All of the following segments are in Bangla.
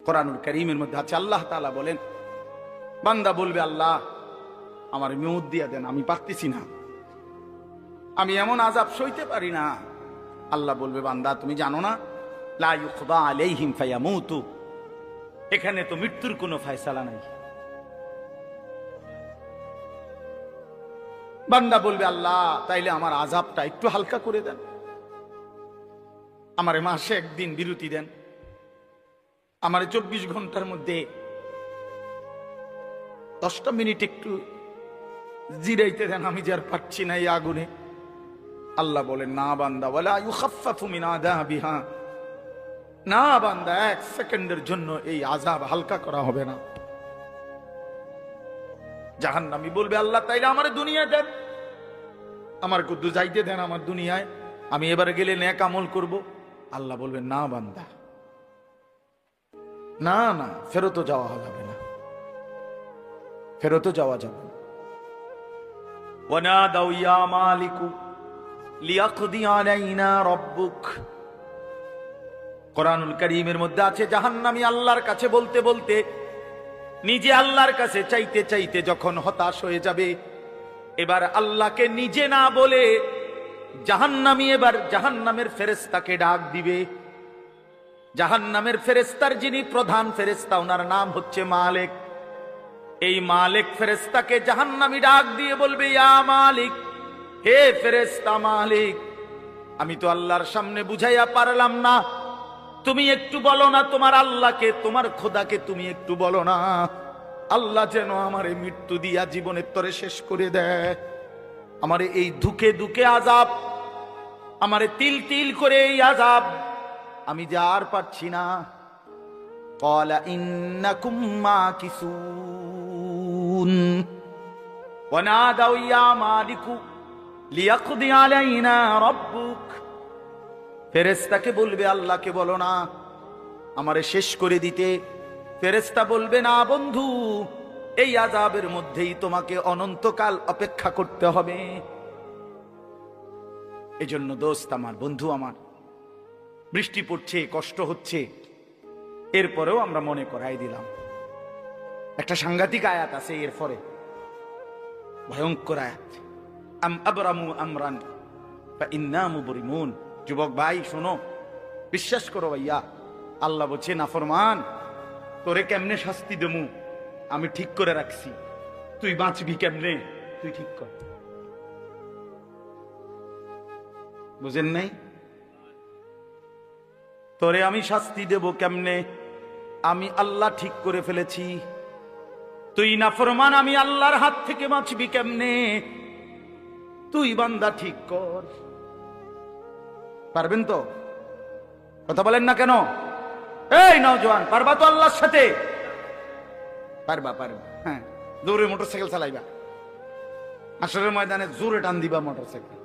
কোরআনুল কারীমের মধ্যে আছে, আল্লাহ তাআলা বলেন, বান্দা বলবে আল্লাহ আমার মউত দিয়া দেন, আমি পারতেছি না, আমি এমন আযাব সইতে পারি না। আল্লাহ বলবে, বান্দা তুমি জানো না, লা ইউকদা আলাইহিম ফায়ামুতু, এখানে তো মৃত্যুর কোনো ফয়সালা নাই। বান্দা বলবে আল্লাহ তাইলে আমার আযাবটা একটু হালকা করে দেন, আমারে মাসে একদিন বিরতি দেন, আমারে 24 ঘন্টার মধ্যে 10টা মিনিট একটু জিরাইতে দেন, আমি যে আর পারছি না এই আগুনে। আল্লাহ বলেন, না বান্দা, ওয়ালা ইউখাফফাফু মিন আযাবিহা, না বান্দা, 1 সেকেন্ডের জন্য এই আযাব হালকা করা হবে না। জাহান্নামী বলবে আল্লাহ তাইলে আমারে দুনিয়ায় দেন, আমার কুদ্দু যাইতে দেন আমার দুনিয়ায়, আমি এবারে গেলে নেক আমল করব। আল্লাহ বলবেন, না বান্দা, না না, ফেরত যাওয়া যাবে না, ফেরত যাওয়া যাবে না। ওয়ানাদাউ ইয়া মালিকু লিয়াকদি আলাইনা রাব্বুক, কোরআনুল কারীমের মধ্যে আছে, জাহান্নামী আল্লাহর কাছে বলতে বলতে, নিজে আল্লাহর কাছে চাইতে চাইতে যখন হতাশ হয়ে যাবে, এবার আল্লাহকে নিজে না বলে জাহান্নামী এবার জাহান্নামের ফেরেশতাকে ডাক দিবে। জাহান্নামের ফেরেশতার যিনি প্রধান ফেরেশতা, ওনার নাম হচ্ছে মালিক। এই মালিক ফেরেশতাকে জাহান্নামী ডাক দিয়ে বলবে, ইয়া মালিক, হে ফেরেশতা মালিক, আমি তো আল্লাহর সামনে বুঝাইয়া পারলাম না, তুমি একটু বলো না তোমার আল্লাহকে, তোমার খোদাকে তুমি একটু বলো না, আল্লাহ যেন আমার এই মৃত্যু দিয়া জীবনের তরে শেষ করে দেয়, আমার এই দুঃখে দুঃখে আযাব, আমারে তিল তিল করে এই আযাব আমি যে আর পারছি না। ক্বালা ইন্নাকুম মাকিসুন ওয়া নাদাউ ইয়া মালিকু লিয়াকদি আলাইনা রাব্বুক, ফেরেশতাকে বলবে আল্লাহকে বলো না আমারে শেষ করে দিতে। ফেরেশতা বলবে, না বন্ধু, এই আযাবের মধ্যেই তোমাকে অনন্তকাল অপেক্ষা করতে হবে। এজন্য দোস্ত আমার, বন্ধু আমার, বৃষ্টি পড়ছে, কষ্ট হচ্ছে, এরপরেও আমরা মনে করাই দিলাম। একটা সাংঘাতিক আয়াত আছে এরপরে, ভয়ঙ্কর আয়াত, আম আবরামু আমরান ফাইন্না মুবরিমুন। যুবক ভাই শোনো, বিশ্বাস করো ভাইয়া, আল্লাহ বলছে, নাফরমান, তোরে কেমনে শাস্তি দেবো আমি ঠিক করে রাখছি, তুই বাঁচবি কেমনে তুই ঠিক কর। বুঝেন নাই? তোরে আমি শাস্তি দেব কেমনে, আমি আল্লাহ ঠিক করে ফেলেছি। তুই নাফরমান, আমি আল্লাহর হাত থেকে বাঁচবি কেমনে, তুই বান্দা ঠিক কর। পারবেন তো? কথা বলেন না কেন? এই নওজোয়ান, পারবা তো আল্লাহর সাথে? পারবা, পারবা। হ্যাঁ, জোরে মোটরসাইকেল চালাইবা, হাসরের ময়দানে জোরে টান দিবা মোটরসাইকেল।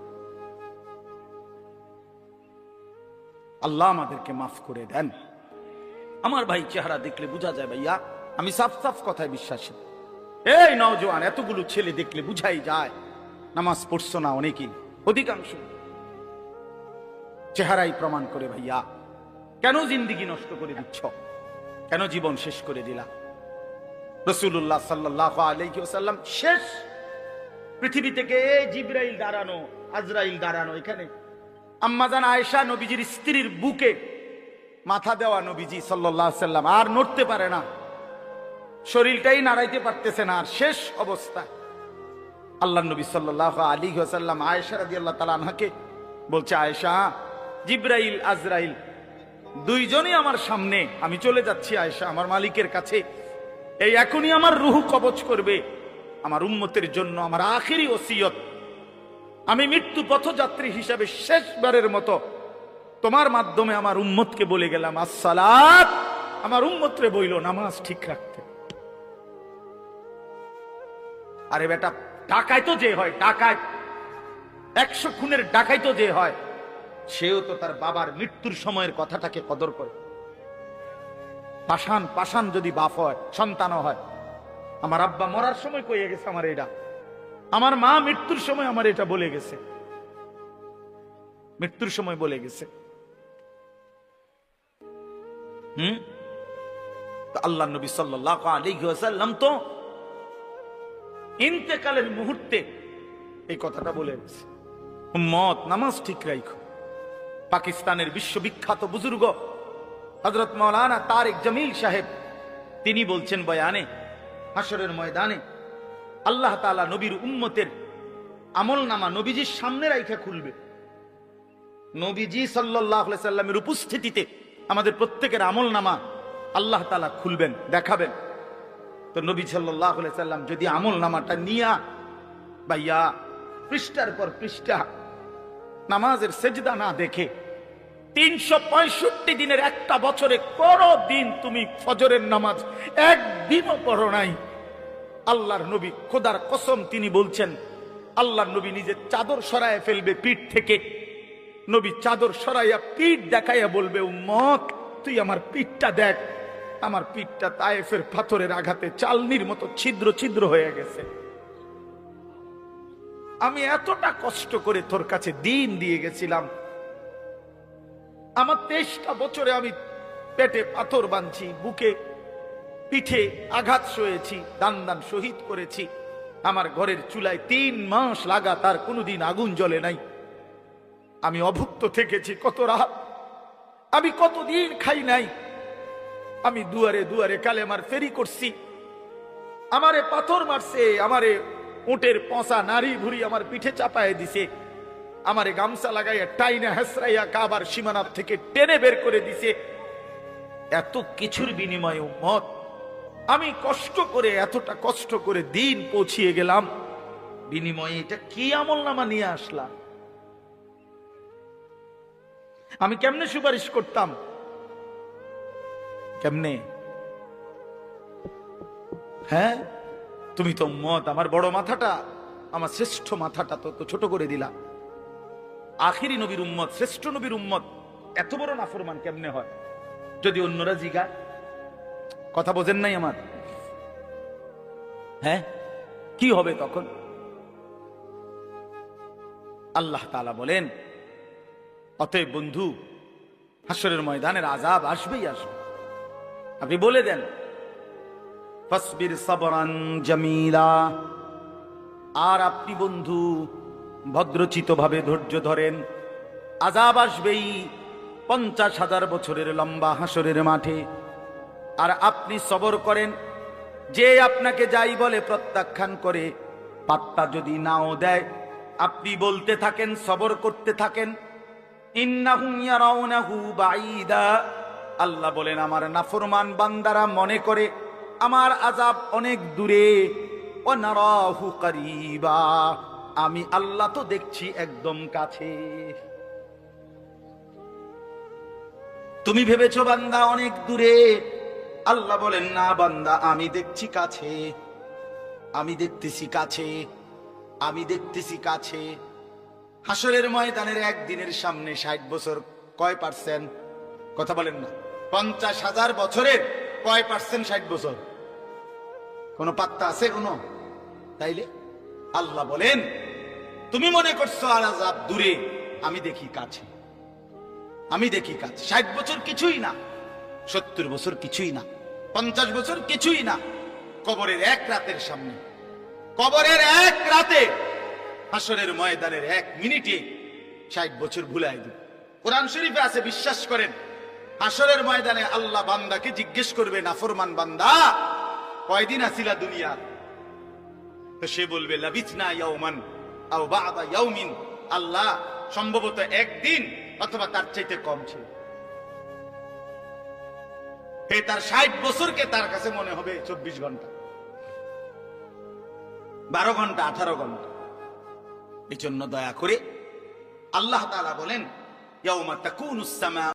আল্লাহ আমাদেরকে মাফ করে দেন। আমার ভাই চেহারা দেখলে বোঝা যায় ভাইয়া, আমি সাফ সাফ কথায় বিশ্বাসী। এই নওজোয়ান, এতগুলো ছেলে দেখলে বুঝাই যায় নামাজ পড়ছো না অনেকেই, অধিকাংশ। চেহারাই প্রমাণ করে ভাইয়া, কেন জিন্দেগি নষ্ট করে দিচ্ছ, কেন জীবন শেষ করে দিলা? রাসূলুল্লাহ সাল্লাল্লাহু আলাইহি ওয়াসাল্লাম শেষ পৃথিবী থেকে জিবরাইল দাঁড়ানো, আজরাইল দাঁড়ানো, এখানে আম্মাজান আয়েশা নবীজির স্ত্রীর বুকে মাথা দেওয়া নবীজি সাল্লাল্লাহু আলাইহি ওয়াসাল্লাম আর নড়তে পারে না, শরীরটাই নাড়াইতে পারতেছে না, আর শেষ অবস্থা। আল্লাহর নবী সাল্লাল্লাহু আলাইহি ওয়াসাল্লাম আয়েশা রাদিয়াল্লাহু তাআলা আনহাকে বলছে, আয়েশা, জিবরাইল আজরাইল দুইজনই আমার সামনে, আমি চলে যাচ্ছি আয়েশা আমার মালিকের কাছে, এই এখনই আমার রূহ কবজ করবে। আমার উম্মতের জন্য আমার আখিরি ওসিয়ত, আমি মৃত্যু পথযাত্রী হিসাবে শেষবারের মতো তোমার মাধ্যমে আমার উম্মতকে বলে গেলাম, আসসালাত, আমার উম্মতরে বইল নামাজ ঠিক রাখতে। আরে বেটা, ডাকাই তো যে হয়, ডাকাই 100 খুনের ডাকাই তো যে হয়, সেও তো তার বাবার মৃত্যুর সময়ের কথাটাকে কদর করে। পাষাণ পাষাণ যদি বাপ হয়, সন্তানও হয়। আমার আব্বা মরার সময় কইয়ে গেছে আমার এটা, আমার মা মৃত্যুর সময় আমার এটা বলে গেছে, মৃত্যুর সময় বলে গেছে। তো আল্লাহ নবী সাল্লাল্লাহু আলাইহি ওয়াসাল্লাম তো ইন্তেকালের মুহূর্তে এই কথাটা বলে গেছে, উম্মত নামাজ ঠিক রাখো। পাকিস্তানের বিশ্ববিখ্যাত বুজুর্গ হযরত মাওলানা তারেক জামিল সাহেব তিনি বলছেন বয়ানে, হাসরের ময়দানে আল্লাহ তাআলা নবীর উম্মতের আমলনামা নবীজির সামনে রাইখা খুলবে। নবীজি সাল্লাল্লাহু আলাইহি সাল্লামের উপস্থিতিতে আমাদের প্রত্যেকের আমলনামা আল্লাহ তাআলা খুলবেন, দেখাবেন। তো নবী সাল্লাল্লাহু আলাইহি সাল্লাম যদি আমলনামাটা নিয়া ভাইয়া পৃষ্ঠার পর পৃষ্ঠা নামাজের সেজদা না দেখে 365 দিনের একটা বছরে কোন দিন তুমি ফজরের নামাজ একদিনও পড়ো নাই, আল্লাহর নবী খোদার কসম তিনি বলছেন আল্লাহর নবী নিজের চাদর সরাইয়া ফেলবে পিঠ থেকে। নবী চাদর সরাইয়া পিঠ দেখাইয়া বলবে, উম্মত তুই আমার পিঠটা দেখ, আমার পিঠটা তায়েফের পাথরের আঘাতে চালনির মতো ছিদ্র ছিদ্র হয়ে গেছে। আমি এতটা কষ্ট করে তোর কাছে দিন দিয়ে গেছিলাম, আমার 23টা বছরে আমি পেটে পাথর বাঁধছি, বুকে পিঠে আঘাত সয়েছি, দান দান শহীদ করেছি, আমার ঘরের চুলায় 3 মাস লাগাতার কোনোদিন আগুন জ্বলে নাই, আমি অভুক্ত থেকেছি কত রাত, আমি কতদিন খাই নাই, আমি দুয়ারে দুয়ারে কালেমার ফেরি করছি, আমারে পাথর মারছে, আমারে উটের পচা নারী ভুরি আমার পিঠে চাপায় দিছে, আমারে গামছা লাগাইয়া টাইনা হেসরাইয়া কাবার সীমানা থেকে টেনে বের করে দিছে। এত কিছুর বিনিময়ে উম্মত আমি কষ্ট করে এতটা কষ্ট করে দিন পৌঁছিয়ে গেলাম, বিনিময়ে এটা কি আমলনামা নিয়ে আসলাম? আমি কেমনে সুপারিশ করতাম? কেমনে? হ্যাঁ, তুমি তো উম্মত আমার বড় মাথাটা, আমার শ্রেষ্ঠ মাথাটা তো ছোট করে দিলা। আখিরি নবীর উম্মত, শ্রেষ্ঠ নবীর উম্মত এত বড় নাফরমান কেমনে হয়? যদি অন্যরা জিগায়, কথা বোঝেন নাই আমার? হ্যাঁ, কি হবে তখন? আল্লাহ তাআলা বলেন, অতএব বন্ধু হাসরের ময়দানের আযাব আসবেই আসবে। আপনি বলে দেন ফাসবির সাবরান জামিলা, আর আপনি বন্ধু ভদ্রচিত ভাবে ধৈর্য ধরেন, আযাব আসবেই 50,000 বছরের লম্বা হাসরের মাঠে। আর আপনি সবর করেন, যে আপনাকে যাই বলে প্রত্যাখ্যান করে, পাত্তা যদি নাও দেয়, আপনি বলতে থাকেন, সবর করতে থাকেন। ইন্নাহুম ইয়ারাউনাহু বাঈদা, আল্লাহ বলেন আমার নাফরমান বান্দারা মনে করে আমার আযাব অনেক দূরে, ওয়া নারাহু করিবা, আমি আল্লাহ তো দেখছি একদম কাছে। তুমি ভেবেছো বান্দা অনেক দূরে, আল্লাহ বলেন না বান্দা আমি দেখছি কাছে, আমি দেখতেছি কাছে, আমি দেখতেছি কাছে। হাসরের ময়দানের একদিনের সামনে 60 বছর কয় পার্সেন্ট? কথা বলেন না। 50,000 বছরের কয় পার্সেন্ট 60 বছর? কোন পাত্তা আছে কোনো? তাইলে আল্লাহ বলেন তুমি মনে করছো আর আযাব দূরে, আমি দেখি কাছে, আমি দেখি কাছে। 60 বছর কিছুই না, 70 বছর কিছুই না, 50 বছর কিছুই না, কবরের এক রাতের সামনে, কবরের এক রাতে, হাসরের ময়দানের 1 মিনিটে 60 বছর ভুলাই দিবে। কোরআন শরীফে আছে, বিশ্বাস করেন, হাসরের ময়দানে আল্লাহ বান্দাকে জিজ্ঞেস করবে, নাফরমান বান্দা কয়দিন আছিলা দুনিয়া? তো সে বলবে লাবিথনা ইয়াওমান আও বা'দা ইয়াওমিন, আল্লাহ সম্ভবত একদিন অথবা তার চাইতে কম ছিল। তার 60 বছরকে তার কাছে মনে হবে 24 ঘন্টা, 12 ঘন্টা, 18 ঘন্টা। এই জন্য দয়া করে আল্লাহ তাআলা বলেন ইয়াউমা তাকুনুস সামা